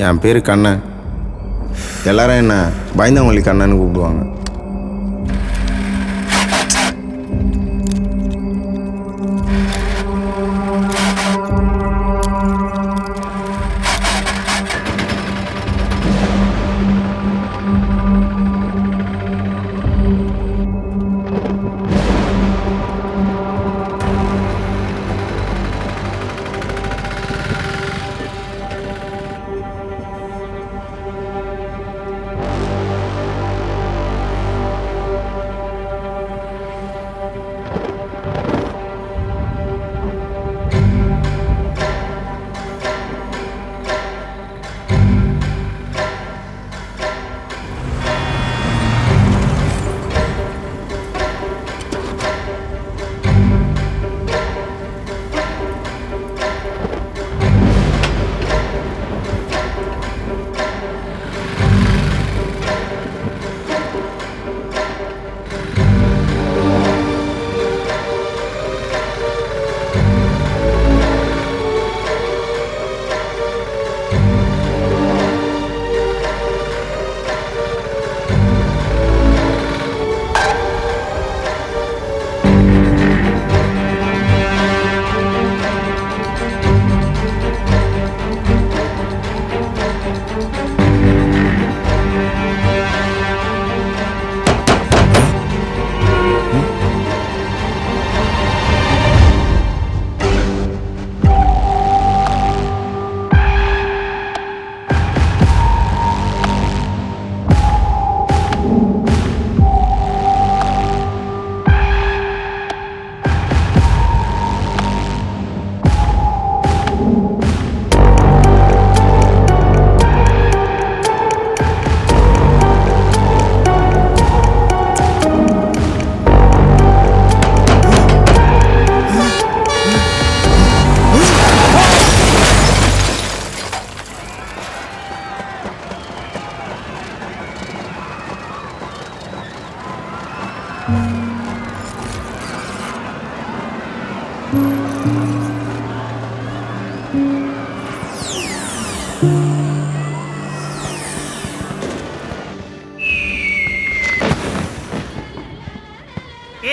என் பேர் கண்ணன். எல்லாரும் என்ன பயந்தவங்களி கண்ணன்னு கூப்பிடுவாங்க.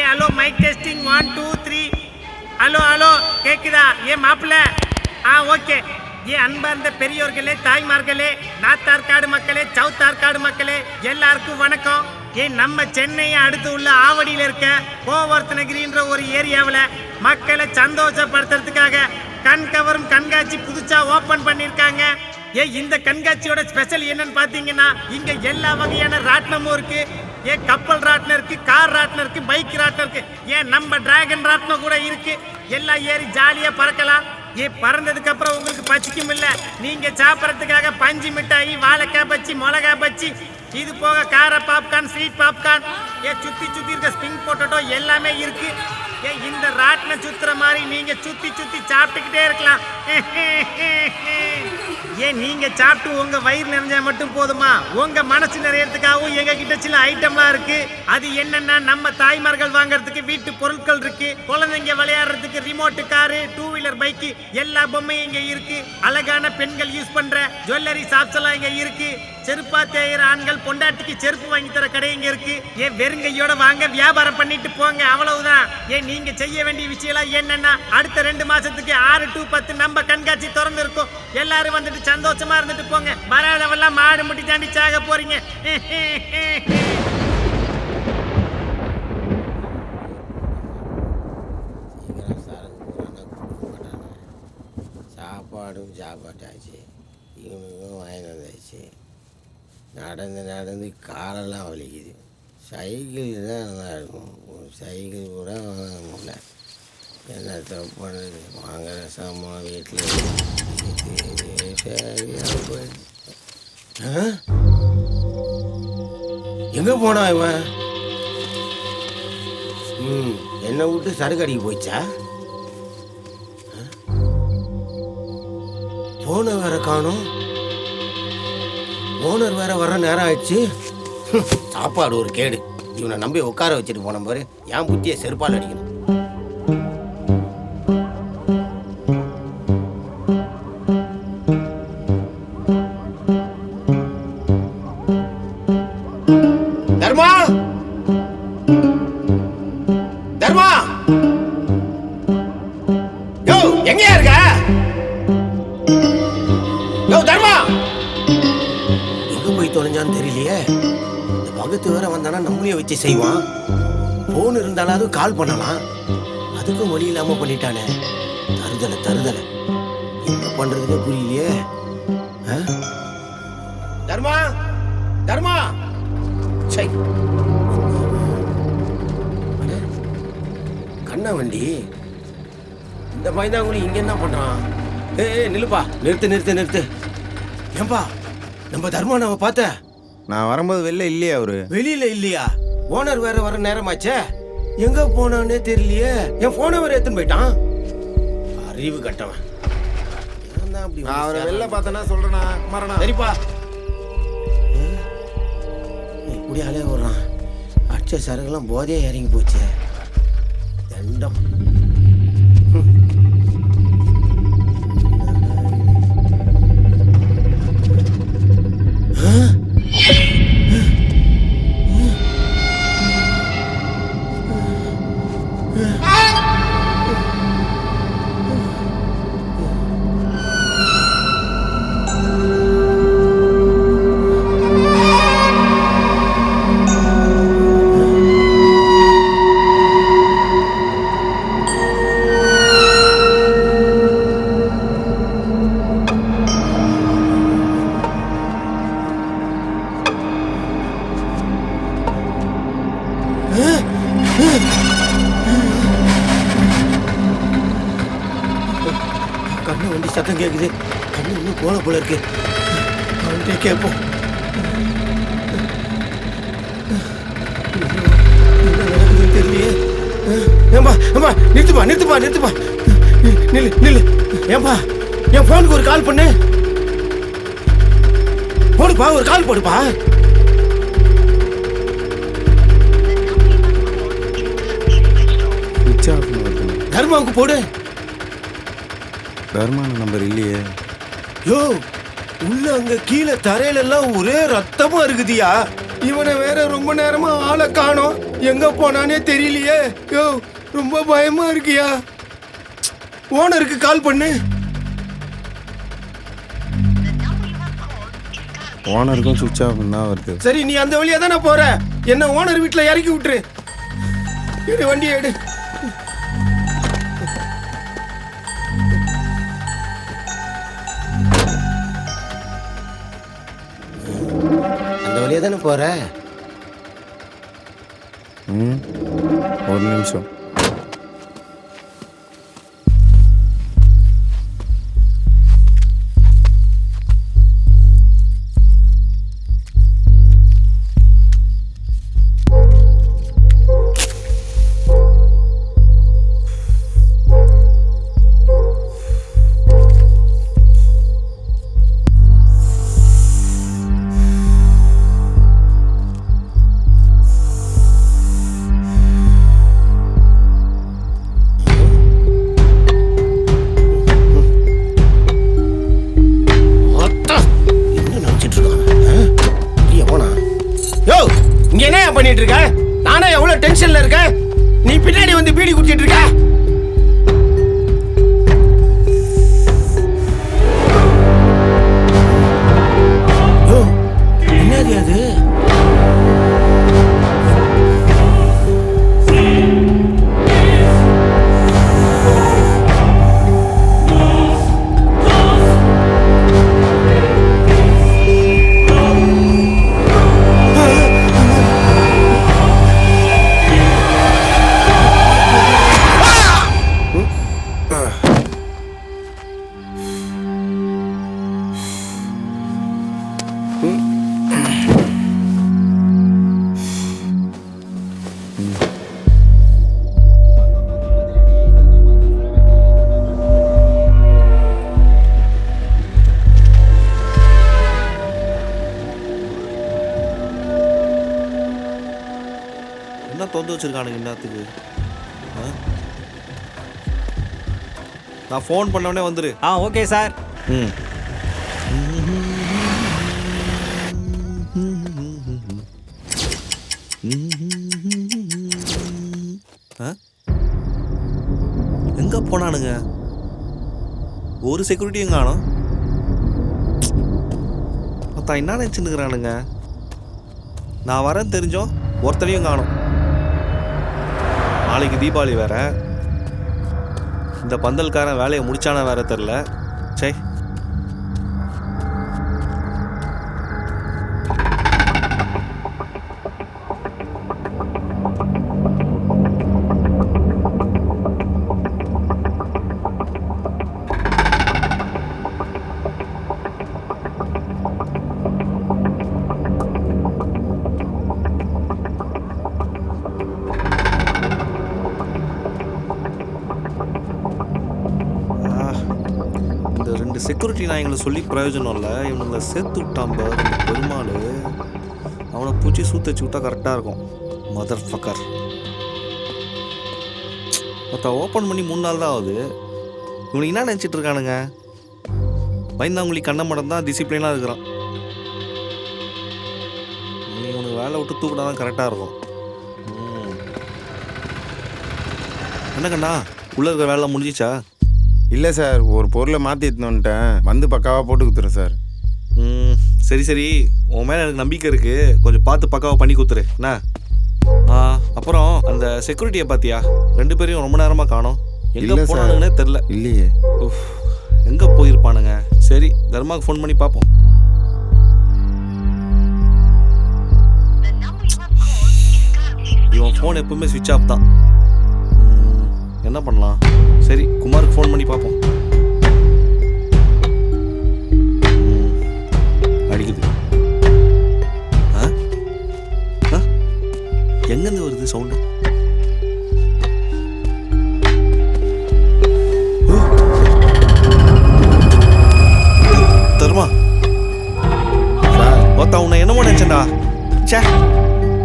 Hello mic testing 1 2 3. Hello hello கேக்குதா? மாப்பிள்ள ஓகே. அன்பார்ந்த பெரியோர்களே, தாய்மார்களே, நாத்தார்காடு மக்களே, சவுத்தார்காடு மக்களே, எல்லாருக்கும் வணக்கம். நம்ம சென்னையை அடுத்து உள்ள ஆவடியில் இருக்க கோவர்த்தனகிரின்ற ஒரு ஏரியாவில் மக்களை சந்தோஷப்படுத்துறதுக்காக கண்கவரும் கண்காட்சி புதுசா ஓபன் பண்ணிருக்காங்க. இந்த கண்காட்சியோட ஸ்பெஷல் என்னன்னு பாத்தீங்கன்னா, இங்க எல்லா வகையான ராட்டினமும் இருக்கு. கப்பல் ராட்டினம் இருக்கு, கார் ராட்டினம் இருக்கு, பைக் ராட்டினம் இருக்கு, நம்ம டிராகன் ராட்டினம் கூட இருக்கு. எல்லாம் ஏறி ஜாலியா பறக்கலாம். பறந்ததுக்கு அப்புறம் உங்களுக்கு பச்சிக்கும் இல்ல, நீங்க சாப்பிடறதுக்காக பஞ்சு மிட்டாய், வாழைக்காய் பச்சி, மிளகா பச்சி, இது போக கார பாப்கார்ன், ஸ்வீட் பாப்கார்ன், சுத்தி சுத்தி இருக்க ஸ்பிரிங் பொட்டேட்டோ எல்லாமே இருக்கு. இந்த ராட்டினம் சுத்துற மாதிரி நீங்க சுத்தி சுத்தி சாப்பிட்டுக்கிட்டே இருக்கலாம். நீங்க சாப்பிட்டு உங்க வயிறு நிறைஞ்சா மட்டும் போதுமா? உங்க மனசு நிறையறதுக்காகவும் எங்க கிட்ட சில ஐட்டம்லாம் இருக்கு. அது என்னன்னா, நம்ம தாய்மார்கள் வாங்கறதுக்கு வீட்டு பொருட்கள் இருக்கு, குழந்தைங்க விளையாடுறதுக்கு ரிமோட் காரு, 2 வீலர் பைக்கு, எல்லா பொம்மையும் இங்க இருக்கு. அழகான பெண்கள் யூஸ் பண்ற ஜுவல்லரி ஷாப்ஸ் எல்லாம் இங்க இருக்கு. செருப்பா தேயிற ஆண்கள் பொண்டாட்டிக்கு செருப்பு வாங்கி தர கடை இங்க இருக்கு. வெறுங்கையோட வாங்க, வியாபாரம் பண்ணிட்டு போங்க, அவ்வளவுதான். நீங்க செய்ய வேண்டிய விஷயம் என்னன்னா, அடுத்த 2 மாசத்துக்கு 6 to 10 நம்ம கண்காட்சி திறந்து இருக்கும். எல்லாரும் வந்துட்டு சந்தோஷமா இருந்துட்டு போங்க. வராதவெல்லாம் மாடு முட்டி தாண்டி சாக போறீங்க. சாப்பாடும் சாப்பாட்டாச்சு, இவனுக்கும் வாங்கி வந்தாச்சு. நடந்து நடந்து காலெல்லாம் வலிக்குது. சைக்கிள் தான் நல்லா இருக்கும், சைக்கிள் கூட வாங்க முடியல. என்ன தப்பு பண்ணுறது? வாங்குற சாமான் வீட்டில் எங்கே போனா இவன்? என்னை விட்டு சரக்கு அடிக்க போயிச்சா? போன வேற காணும், ஓனர் வேற வர நேரம் ஆயிடுச்சு. சாப்பாடு ஒரு கேடு. இவனை நம்பி உட்கார வச்சுட்டு போன பாரு, என் புத்தியை செருப்பால் அடிக்கணும். எங்கயா இருக்க? யோ தர்மா, எங்க போய் தொலைஞ்சான்னு தெரியலையே. இந்த பகத்து வேற வந்தானா நம்மளையே வச்சு செய்வான். போன் இருந்தாலும் கால் பண்ணலாம், அதுக்கும் வழி இல்லாம பண்ணிட்டானே. தருதலை என்ன பண்றதுன்னு புரியலையே. தர்மா தர்மா, சை கண்ணா வண்டி இந்த மைதாங்குடி இங்க என்ன பண்றான்? நில்லுப்பா, நிறுத்து. ஏன்பா நம்ம தர்மா நம்ம பார்த்த? நான் வரும்போது வெளில இல்லையே அவரு. வெளியில இல்லையா? ஓனர் வேற வர நேரமாச்சே, எங்க போனானே தெரியலையே. என் போனை வேற எடுத்துன்னு போயிட்டான். அறிவு கட்டவன். நான் அவரை வெளில பார்த்தேன்னா சொல்றேனா மரணம். சரிப்பா, இப்படி அலைய விடுறான். அடிச்ச சரகுலாம் போதையே இறங்கி போச்சு. தண்டம். கண்ணு வண்டி சத்தம் கேட்குது. கண்ணு இன்னும் போன போல இருக்கு. அவன்கிட்ட கேட்போம். தெரியலையே. ஏம்பா நிறுத்துப்பா. நில்லு. ஏம்பா என் போனுக்கு ஒரு கால் பண்ணு. போடுப்பா, ஒரு கால் போடுப்பா. தர்மாவுக்கு போடு. தர்மான நம்பர் இல்லையே. யோ, உள்ள அங்க கீழே தரையில எல்லாம் ஒரே ரத்தமா இருக்குதியா. இவனை வேற ரொம்ப நேரமா ஆளை காணோம், எங்க போனானே தெரியலையே. யோ, ரொம்ப பயமா இருக்கியா. ஓனருக்கு கால் பண்ணு. ஓனருக்கும் சுவிட்ச் ஆஃப் தான் வருது. சரி, நீ அந்த வழியா தானே போற, என்ன ஓனர் வீட்டுல இறக்கி விட்டுரு. எடு வண்டியை எடு. அந்த வழியா தானே போற? ஒரு நிமிஷம். பண்ணிட்டு இருக்க? நானே எவ்வளவு டென்ஷன்ல இருக்கேன், நீ பின்னாடி வந்து பீடி குடிச்சிட்டு இருக்க. என்னது அது? என்ன தொந்து வச்சிருக்கானுங்க இன்னத்துக்கு? நான் ஃபோன் பண்ணவனே வந்துரு. Okay sir. எங்க போனானுங்க? ஒரு செக்யூரிட்டியும் காணும். மொத்தம் என்ன நினச்சிருக்கிறானுங்க? நான் வரேன்னு தெரிஞ்சோம் ஒருத்தரையும் காணும். நாளைக்கு தீபாவளி வேற. இந்த பந்தல்காரன் வேலையை முடிச்சான வேற தெரில. சே, இந்த 2 செக்யூரிட்டி நாயங்களை சொல்லி பிரயோஜனம் இல்லை. இவனுங்களை சேர்த்து விட்டான் பாரு இந்த பெருமாள். அவனை பூச்சி சூத்தச்சு விட்டா கரெக்டாக இருக்கும். Mother fucker. மொத்த ஓப்பன் பண்ணி 3 நாள் தான் ஆகுது. இவனுக்கு என்ன நினச்சிட்டு இருக்கானுங்க? பயந்தாங்குழி கண்ண மடம் தான் டிசிப்ளினாக இருக்கிறான். இவனுக்கு வேலை விட்டு தூக்கினா தான் கரெக்டாக இருக்கும். என்ன கண்ணா, உள்ளே இருக்கிற வேலை முடிஞ்சிச்சா? இல்லை சார், ஒரு பொருளை மாற்றி எடுத்துன்னு வந்துட்டேன். வந்து பக்காவாக போட்டு கொடுத்துறேன் சார். சரி சரி, உன் மேலே எனக்கு நம்பிக்கை இருக்குது. கொஞ்சம் பார்த்து பக்காவாக பண்ணி கொடுத்துரு என்ன. அப்புறம் அந்த செக்யூரிட்டியை பார்த்தியா? 2 பேரையும் ரொம்ப நேரமாக காணோம். எங்கே போனானுங்கன்னே தெரில. இல்லையே. எங்கே போயிருப்பானுங்க? சரி, தர்மாவுக்கு ஃபோன் பண்ணி பார்ப்போம். இவன் ஃபோன் எப்பவுமே சுவிட்ச் ஆஃப் தான். என்ன பண்ணலாம்? சரி, குமாருக்கு ஃபோன் பண்ணி பார்ப்போம். அடிக்குது. எங்கேருந்து வருது சவுண்டு? தர்மா, ஒருத்தன் உன்னை என்னமோ நினைச்சேன்டா. சே,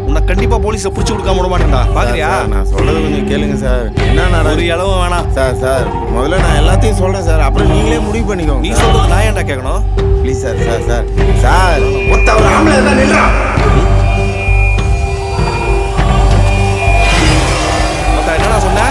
உன்னை கண்டிப்பா போலீஸை பிடிச்சி கொடுக்காம விட மாட்டேன்டா. பாக்குறியா? நான் சொல்றது கொஞ்சம் கேளுங்க சார். என்ன ஒரு அளவு வேணாம் சார். முதல்ல நான் எல்லாத்தையும் சொல்றேன் சார், அப்புறம் நீங்களே முடிவு பண்ணிக்கோங்க. நீ சொல்றது நான் ஏன்டா கேட்கணும்? ப்ளீஸ் சார் மொத்த ஒரு ஆம்பளை தான் நின்றா. என்னடா சொன்ன?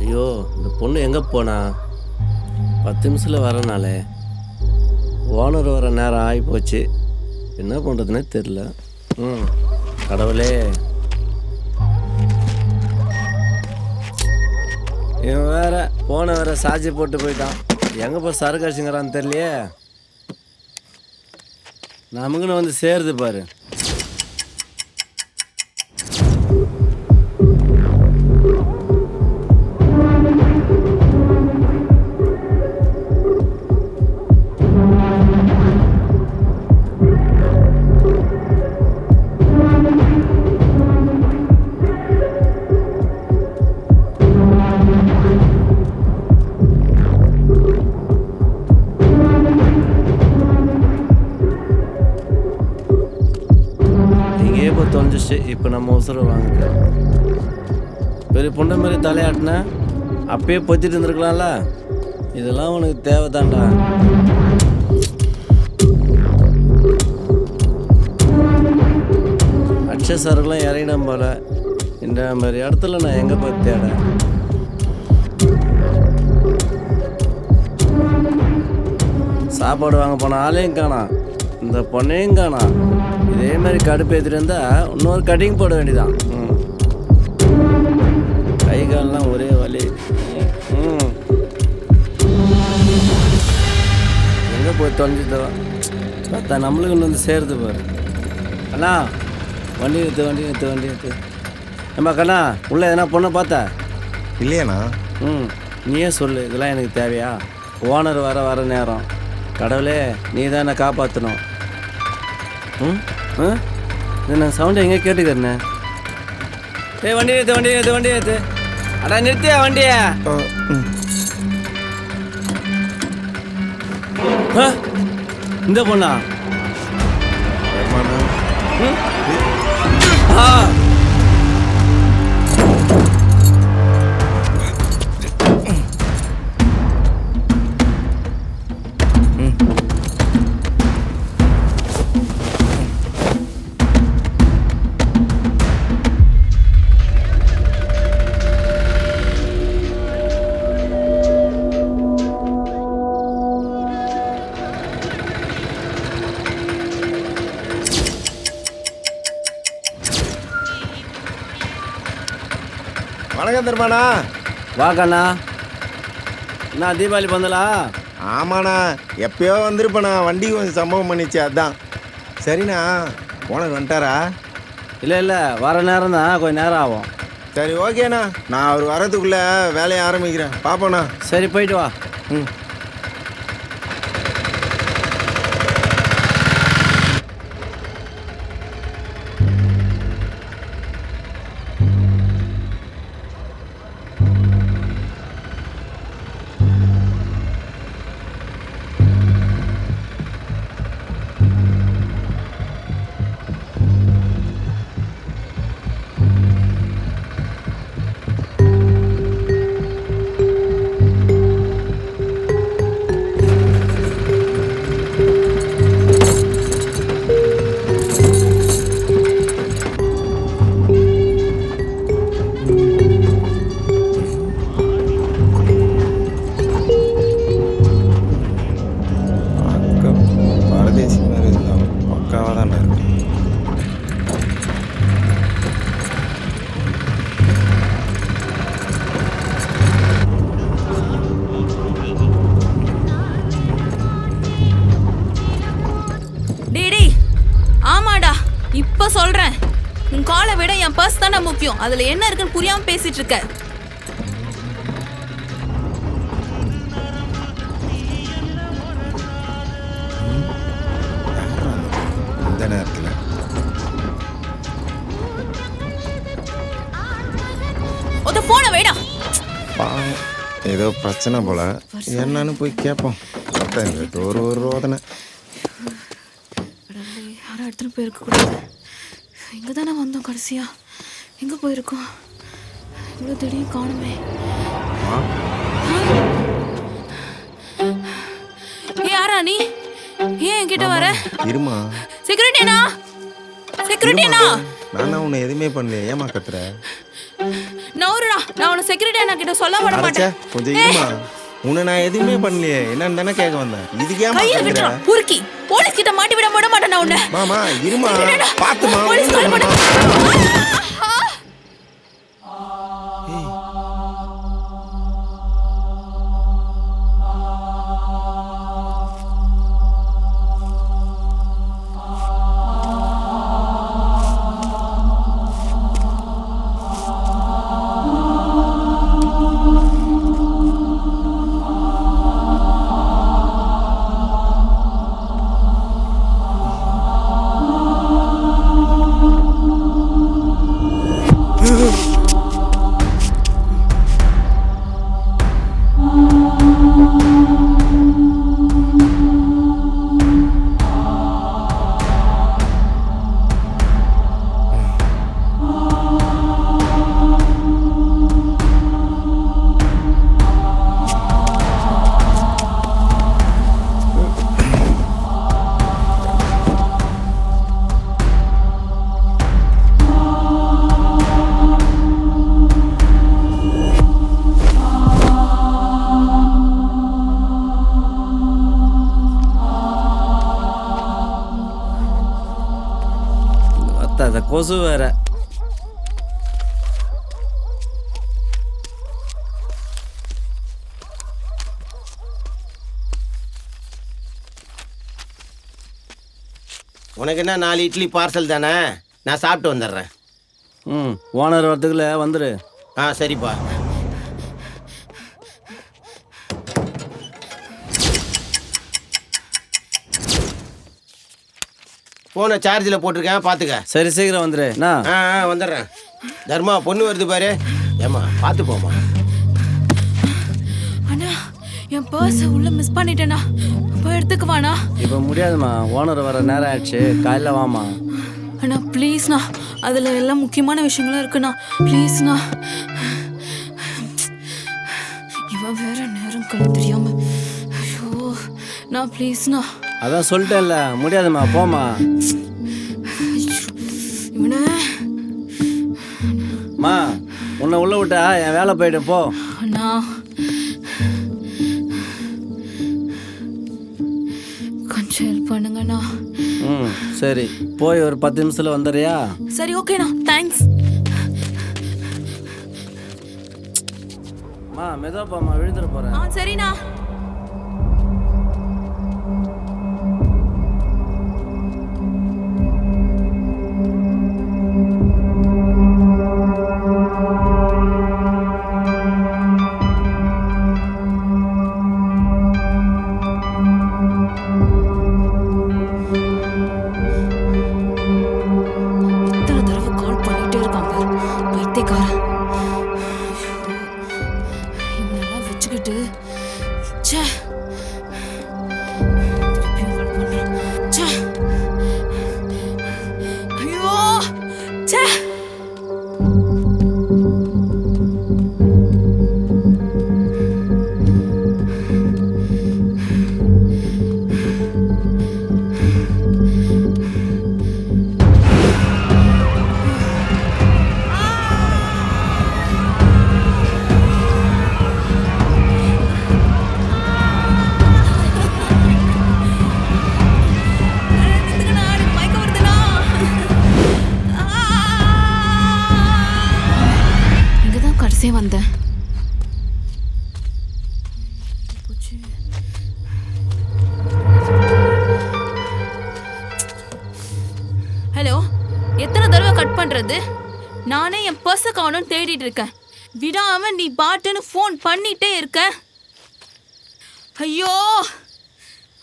ஐயோ, இந்த பொண்ணு எங்கே போனா? 10 நிமிஷத்தில் வரனாலே ஓனர் வர நேரம் ஆகி போச்சு. என்ன பண்ணுறதுனே தெரில. கடவுளே, இவன் வேற போனை வேற சார்ஜ் போட்டு போயிட்டான். எங்கே போய் சரக்கு அடிச்சுங்கிறான்னு தெரியலையே. நமக்குன்னு வந்து சேருது பாரு. தொலைஞ்சிச்சு. இப்போ நம்ம உசுரை வாங்குது. பெரிய பொண்ணை மாதிரி தலையாட்டினா அப்பயே பொத்திட்டு இருந்திருக்கலாம்ல. இதெல்லாம் உனக்கு தேவைதான்டா. அக்ஷசரெல்லாம் இறங்கிடும் போல. இந்த மாதிரி இடத்துல நான் எங்கே போய் தேட? சாப்பாடு வாங்க போன ஆளையும் காணாம், இந்த பொண்ணையும் காணாம். இதே மாதிரி கடுப்பு ஏற்றிட்டு இருந்தால் இன்னொரு கட்டிங் போட வேண்டியதான். கை கால்லாம் ஒரே வலி. எங்கே போய் தொலைஞ்சிதோ பார்த்தா நம்மளுக்கு இன்னும் வந்து சேருது பாரு. அண்ணா, வண்டி எடுத்து ஏம்மா கண்ணா, உள்ளே எதனா பொண்ணை பார்த்தா? இல்லையாண்ணா. நீயே சொல்லு, இதெல்லாம் எனக்கு தேவையா? ஓனர் வர நேரம். கடவுளே, நீ தான் என்னை காப்பாற்றணும். நான் சவுண்டு எங்கே கேட்டுக்கிறேண்ணே. வண்டி ஏற்று. அடா நிறுத்தியா வண்டியை? இந்த பொண்ணா? தர்மாண்ணா ஆ வணக்கம் தர்மாண்ணா. வா கண்ணா. என்ன தீபாவளி பந்தலா? ஆமாண்ணா, எப்பயோ வந்திருப்பேண்ணா. வண்டி கொஞ்சம் சம்பவம் பண்ணிச்சு, அதான். சரிண்ணா, ஓனர் வந்துட்டாரா? இல்லை வர நேரம் தான், கொஞ்சம் நேரம் ஆகும். சரி ஓகேண்ணா, நான் அவர் வரதுக்குள்ளே வேலையை ஆரம்பிக்கிறேன். பார்ப்போண்ணா. சரி போயிட்டு வா. ம். பரதேசி மாதிரி இருந்தாலும் பக்காவாக தான் இருக்கு. டேய் ஆமாடா, இப்ப சொல்றேன். உன் காலை விட என் பர்ஸ் தானே முக்கியம். அதுல என்ன இருக்குன்னு புரியாம பேசிட்டு இருக்க. இந்த நேரத்தில் ஒரு போனை வைடா. பாவம், ஏதோ பிரச்சனை போல. என்னன்னு போய் கேட்போம். ஒரு ரோதனை. யாரும் எடுத்துட்டு போயிருக்க கூடாது. இங்க தானே வந்தோம் கடைசியா. எங்க போயிருக்கோம்? இவ்வளோ திடீர்னு காணுமே. யாரா நீ? ஏன் என்கிட்ட வர? இருமா. செக்யூரிட்டினா? செக்யூரிட்டினா? நான் தான் உன்னை எதுவுமே பண்ணல. ஏமா கத்துற? நவுருடா, நான் உன செக்யூரிட்டினா கிட்ட சொல்ல விட மாட்டேன். கொஞ்சம் இருமா. உன்னை நான் எதுவுமே பண்ணலையே. என்னன்னு தானே கேட்க வந்தேன். இதுக்கு ஏமா கத்துற? புருக்கி போலீஸ் கிட்ட மாட்டி விட மாட்டேன் நான் உன்னை. மாமா இருமா, பாத்துமா. போலீஸ் கால் பண்ணு. அந்த கொசு வேற. உனக்கு என்ன 4 இட்லி பார்சல் தானே? நான் சாப்பிட்டு வந்துடுறேன். ஓனர் வரத்துக்குள்ள வந்துடு. சரிப்பா. ஃபோனை சார்ஜில் போட்டிருக்கேன், பார்த்துக்க. சரி சீக்கிரம் வந்துடு. வந்துடுறேன். தர்மா, பொண்ணு வருது பாரு. ஏம்மா பார்த்து போமா. அண்ணா என் பர்ஸை உள்ள மிஸ் பண்ணிட்டேனா? போய் எடுத்துக்குவானா? இப்போ முடியாதுமா, ஓனர் வர நேரம் ஆயிடுச்சு, காலையில் வாமா. அண்ணா ப்ளீஸ்ண்ணா, அதில் எல்லாம் முக்கியமான விஷயங்களும் இருக்குண்ணா, ப்ளீஸ்ண்ணா. இவன் வேற நேரம் கழிவு தெரியாம. ஐயோ நான் ப்ளீஸ்ண்ணா. அதான் சொல்லிட்டேன்ல, முடியாதுமா, போமா. இவனை மா, உன்னை உள்ள விட்டா என் வேலை போயிட்டு போ. அண்ணா கொஞ்சம் ஹெல்ப் பண்ணுங்கண்ணா. சரி, போய் ஒரு 10 நிமிஷத்தில் வந்துடுறியா? சரி ஓகேண்ணா, தேங்க்ஸ். மா மெதுவா போமா, விழுந்துட போகிறேன். சரிண்ணா. வந்தேன். ஹலோ, எத்தனை தடவை கட் பண்றது? நானே என் பர்ஸை காணோம்னு தேடிட்டு இருக்கேன், விடாம நீ பாட்டுன்னு ஃபோன் பண்ணிட்டே இருக்க. ஐயோ,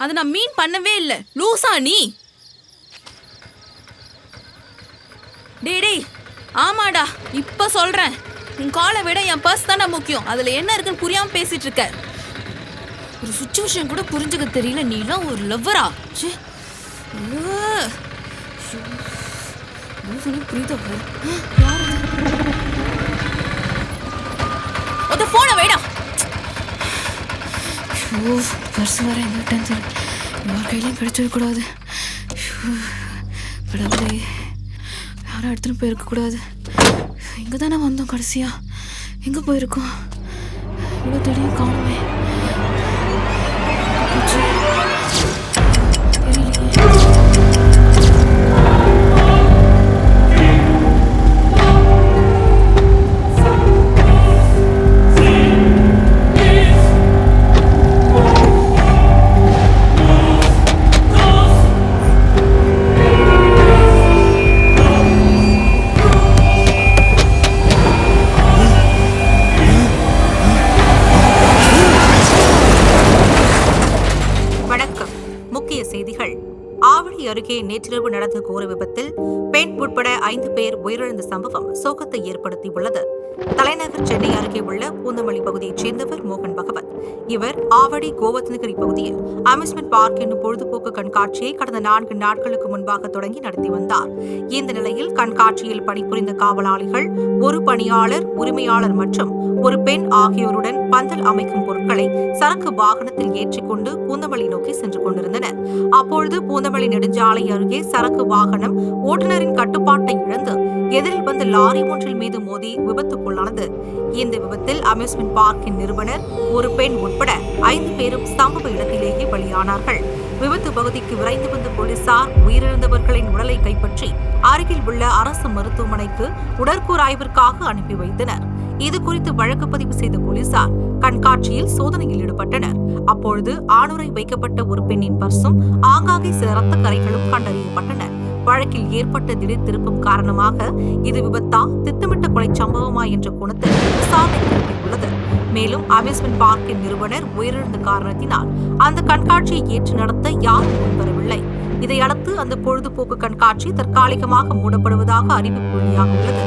அதை நான் மீன் பண்ணவே இல்லை, லூசா நீ? டேய் ஆமாடா, இப்ப சொல்றேன், உன் காலை விட என் பர்ஸ் தானே முக்கியம். அதுல என்ன இருக்குன்னு புரியாம பேசிட்டு இருக்க. ஒரு சுச்சுவேஷன் கூட புரிஞ்சுக்க தெரியல, நீலாம் ஒரு லவ்வரா? புரியுதா? போன வேடா. பர்ஸ் வர எங்கிட்ட யார் கையிலையும் கிடைச்சிட கூடாது. கடவுளே, யாரும் எடுத்துன்னு போயிருக்க கூடாது. இங்கே தானே வந்தோம் கடைசியா, எங்கே போயிருக்கோம்? இவ்வளோ தேடியும் காணுமே. அருகே நேற்றிரவு நடந்த கோர விபத்தில் பெண் உட்பட 5 பேர் உயிரிழந்த சம்பவம் சோகத்தை ஏற்படுத்தியுள்ளது. தலைநகர் சென்னை அருகே உள்ள பூந்தமல்லி பகுதியைச் சேர்ந்தவர் மோகன் பகவத். இவர் ஆவடி கோவத்நகிரி பகுதியில் அம்யூஸ்மெண்ட் பார்க் என்னும் பொழுதுபோக்கு கண்காட்சியை கடந்த 4 நாட்களுக்கு முன்பாக தொடங்கி நடத்தி வந்தார். இந்த நிலையில் கண்காட்சியில் பணிபுரிந்த காவலாளிகள், ஒரு பணியாளர், உரிமையாளர் மற்றும் ஒரு பெண் ஆகியோருடன் பந்தல் அமைக்கும் பொருட்களை சரக்கு வாகனத்தில் ஏற்றிக்கொண்டு பூந்தமல்லி நோக்கி சென்று கொண்டிருந்தனர். அப்பொழுது பூந்தமல்லி நெடுஞ்சாலை அருகே சரக்கு வாகனம் ஓட்டுநரின் கட்டுப்பாட்டை இழந்து எதிரில் வந்த லாரி ஒன்றில் மீது மோதி விபத்துக்குள்ளானது. இந்த விபத்தில் அம்யூஸ்மெண்ட் பார்க்கின் நிறுவனர், ஒரு பெண் உட்பட 5 பேரும் சம்பவ இடத்திலேயே பலியானார்கள். விபத்து பகுதிக்கு விரைந்து வந்த போலீசார் உயிரிழந்தவர்களின் உடலை கைப்பற்றி அருகில் உள்ள அரசு மருத்துவமனைக்கு உடற்கூறாய்விற்காக அனுப்பி வைத்தனர். இதுகுறித்து வழக்கு பதிவு செய்த போலீசார் கண்காட்சியில் சோதனையில் ஈடுபட்டனர். அப்பொழுது ஆணுரை வைக்கப்பட்ட ஒரு பெண்ணின் பர்சும் ஆங்காங்கே சில ரத்த கரைகளும் கண்டறியப்பட்டன. வழக்கில் ஏற்பட்ட திடீர் திருப்பம் காரணமாக இது விபத்தா, திட்டமிட்ட கொலை சம்பவமா என்ற கோணத்தில் விசாரணை நடத்தியுள்ளது. மேலும் அம்யூஸ்மெண்ட் பார்க்கின் நிறுவனர் உயிரிழந்த காரணத்தினால் அந்த கண்காட்சியை ஏற்று நடத்த யாரும் முன்வரவில்லை. இதையடுத்து அந்த பொழுதுபோக்கு கண்காட்சி தற்காலிகமாக மூடப்படுவதாக அறிவிப்பு வெளியாக உள்ளது.